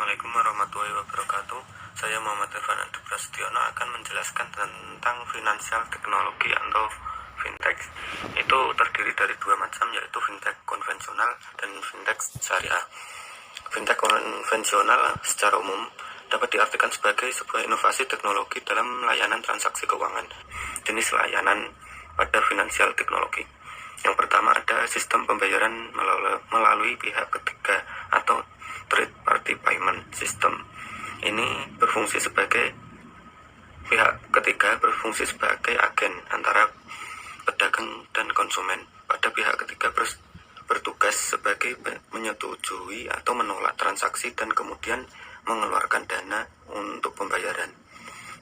Assalamualaikum warahmatullahi wabarakatuh. Saya Muhammad Irfan Adi Prasetyono akan menjelaskan tentang finansial teknologi atau fintech. Itu terdiri dari dua macam, yaitu fintech konvensional dan fintech syariah. Fintech konvensional secara umum dapat diartikan sebagai sebuah inovasi teknologi dalam layanan transaksi keuangan. Jenis layanan pada finansial teknologi. Yang pertama ada sistem pembayaran melalui pihak ketiga atau third party payment system. Ini berfungsi sebagai pihak ketiga berfungsi sebagai agen antara pedagang dan konsumen. Pada pihak ketiga bertugas sebagai menyetujui atau menolak transaksi dan kemudian mengeluarkan dana untuk pembayaran.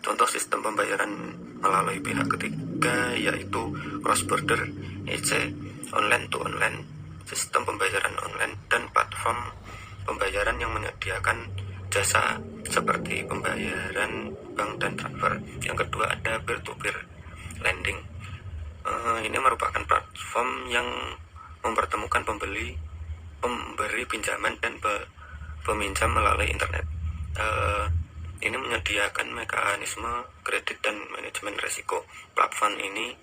Contoh sistem pembayaran melalui pihak ketiga yaitu cross border, EC, online to online, sistem pembayaran online, dan platform pembayaran yang menyediakan jasa seperti pembayaran bank dan transfer. Yang kedua ada peer-to-peer lending. Ini merupakan platform yang mempertemukan pemberi pinjaman dan peminjam melalui internet. Ini menyediakan mekanisme kredit dan manajemen risiko. Platform ini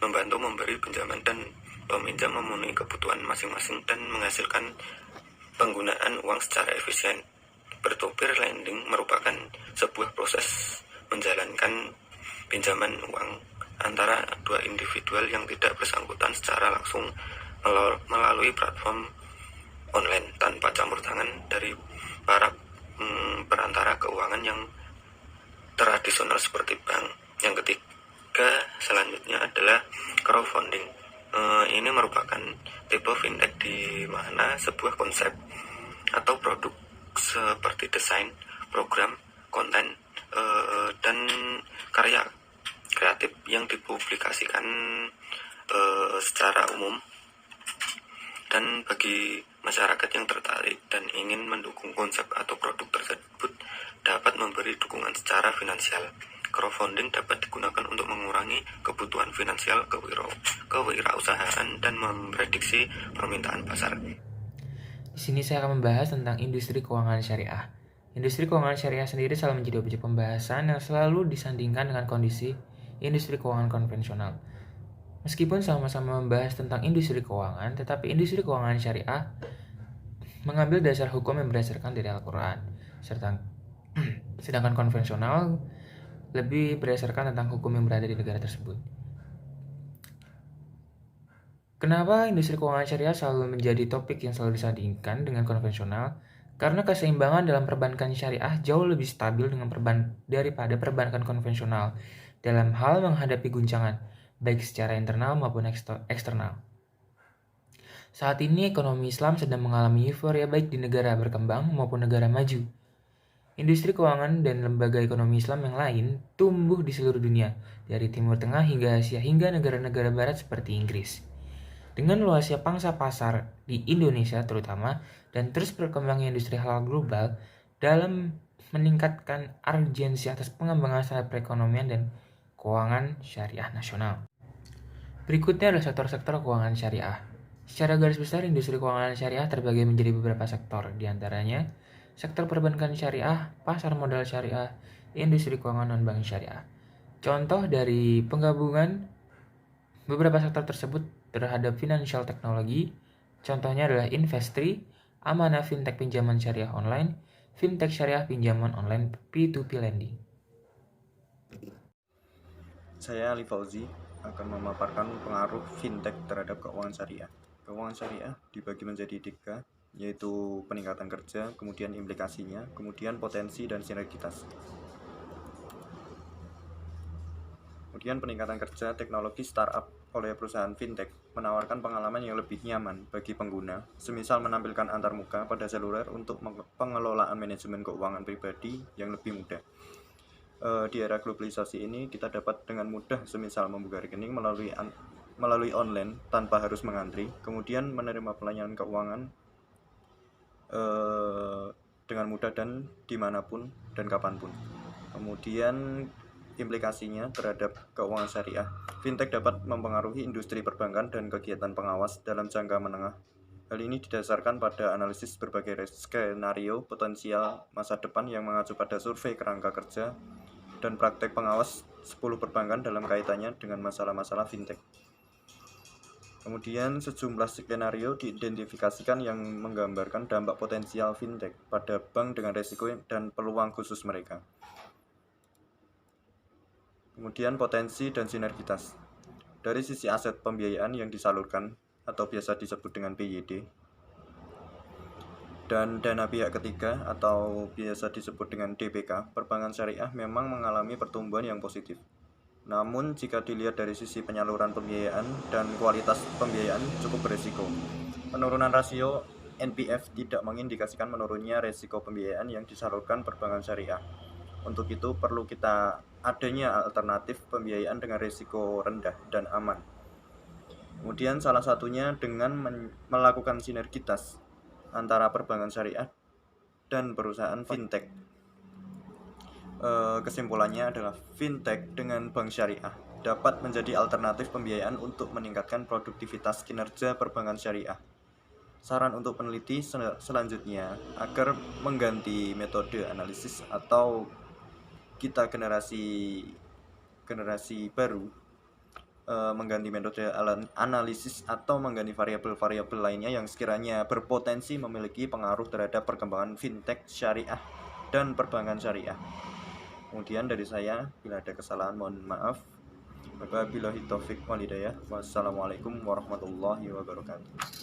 membantu memberi pinjaman dan peminjam memenuhi kebutuhan masing-masing dan menghasilkan penggunaan uang secara efisien. Peer-to-peer lending merupakan sebuah proses menjalankan pinjaman uang antara dua individual yang tidak bersangkutan secara langsung melalui platform online tanpa campur tangan dari para perantara keuangan yang tradisional seperti bank. Yang ketiga selanjutnya adalah crowdfunding. Ini merupakan tipe fintech di mana sebuah konsep atau produk seperti desain, program, konten, dan karya kreatif yang dipublikasikan secara umum, dan bagi masyarakat yang tertarik dan ingin mendukung konsep atau produk tersebut dapat memberi dukungan secara finansial. Crowdfunding dapat digunakan untuk mengurangi kebutuhan finansial kewirausahaan dan memprediksi permintaan pasar. Di sini saya akan membahas tentang industri keuangan syariah. Industri keuangan syariah sendiri selalu menjadi objek pembahasan yang selalu disandingkan dengan kondisi industri keuangan konvensional. Meskipun sama-sama membahas tentang industri keuangan, tetapi industri keuangan syariah mengambil dasar hukum yang berdasarkan dari Al-Quran, sedangkan konvensional lebih berdasarkan tentang hukum yang berada di negara tersebut. Kenapa industri keuangan syariah selalu menjadi topik yang selalu disandingkan dengan konvensional? Karena keseimbangan dalam perbankan syariah jauh lebih stabil daripada perbankan konvensional dalam hal menghadapi guncangan, baik secara internal maupun eksternal. Saat ini ekonomi Islam sedang mengalami euforia baik di negara berkembang maupun negara maju. Industri keuangan dan lembaga ekonomi Islam yang lain tumbuh di seluruh dunia, dari Timur Tengah hingga Asia hingga negara-negara barat seperti Inggris. Dengan luasnya pangsa pasar di Indonesia terutama dan terus berkembangnya industri halal global dalam meningkatkan urgensi atas pengembangan standar perekonomian dan keuangan syariah nasional. Berikutnya adalah sektor-sektor keuangan syariah. Secara garis besar, industri keuangan syariah terbagi menjadi beberapa sektor, diantaranya sektor perbankan syariah, pasar modal syariah, industri keuangan non-bank syariah. Contoh dari penggabungan beberapa sektor tersebut terhadap financial technology, contohnya adalah Investri, Amanah Fintech Pinjaman Syariah Online, Fintech Syariah Pinjaman Online P2P Lending. Saya Ali Fauzi akan memaparkan pengaruh fintech terhadap keuangan syariah. Keuangan syariah dibagi menjadi 3, yaitu peningkatan kerja, kemudian implikasinya, kemudian potensi dan sinergitas. Kemudian peningkatan kerja, teknologi startup oleh perusahaan fintech menawarkan pengalaman yang lebih nyaman bagi pengguna, semisal menampilkan antarmuka pada seluler untuk pengelolaan manajemen keuangan pribadi yang lebih mudah. Di era globalisasi ini kita dapat dengan mudah semisal membuka rekening melalui online tanpa harus mengantri, kemudian menerima pelayanan keuangan dengan mudah dan dimanapun dan kapanpun. Kemudian implikasinya terhadap keuangan syariah, fintech dapat mempengaruhi industri perbankan dan kegiatan pengawas dalam jangka menengah Hal ini didasarkan pada analisis berbagai skenario potensial masa depan yang mengacu pada survei kerangka kerja dan praktek pengawas 10 perbankan dalam kaitannya dengan masalah-masalah fintech. Kemudian sejumlah skenario diidentifikasikan yang menggambarkan dampak potensial fintech pada bank dengan resiko dan peluang khusus mereka. Kemudian potensi dan sinergitas. Dari sisi aset pembiayaan yang disalurkan atau biasa disebut dengan PYD, dan dana pihak ketiga atau biasa disebut dengan DPK, perbankan syariah memang mengalami pertumbuhan yang positif. Namun jika dilihat dari sisi penyaluran pembiayaan dan kualitas pembiayaan cukup beresiko. Penurunan rasio NPF tidak mengindikasikan menurunnya resiko pembiayaan yang disalurkan perbankan syariah. Untuk itu perlu adanya alternatif pembiayaan dengan risiko rendah dan aman. Kemudian salah satunya dengan melakukan sinergitas antara perbankan syariah dan perusahaan fintech. Kesimpulannya adalah fintech dengan bank syariah dapat menjadi alternatif pembiayaan untuk meningkatkan produktivitas kinerja perbankan syariah. Saran untuk peneliti selanjutnya agar mengganti metode analisis atau kita generasi baru mengganti metode analisis atau mengganti variabel-variabel lainnya yang sekiranya berpotensi memiliki pengaruh terhadap perkembangan fintech syariah dan perbankan syariah. Kemudian dari saya, bila ada kesalahan mohon maaf. Wabillahi taufik wal hidayah. Wassalamualaikum warahmatullahi wabarakatuh.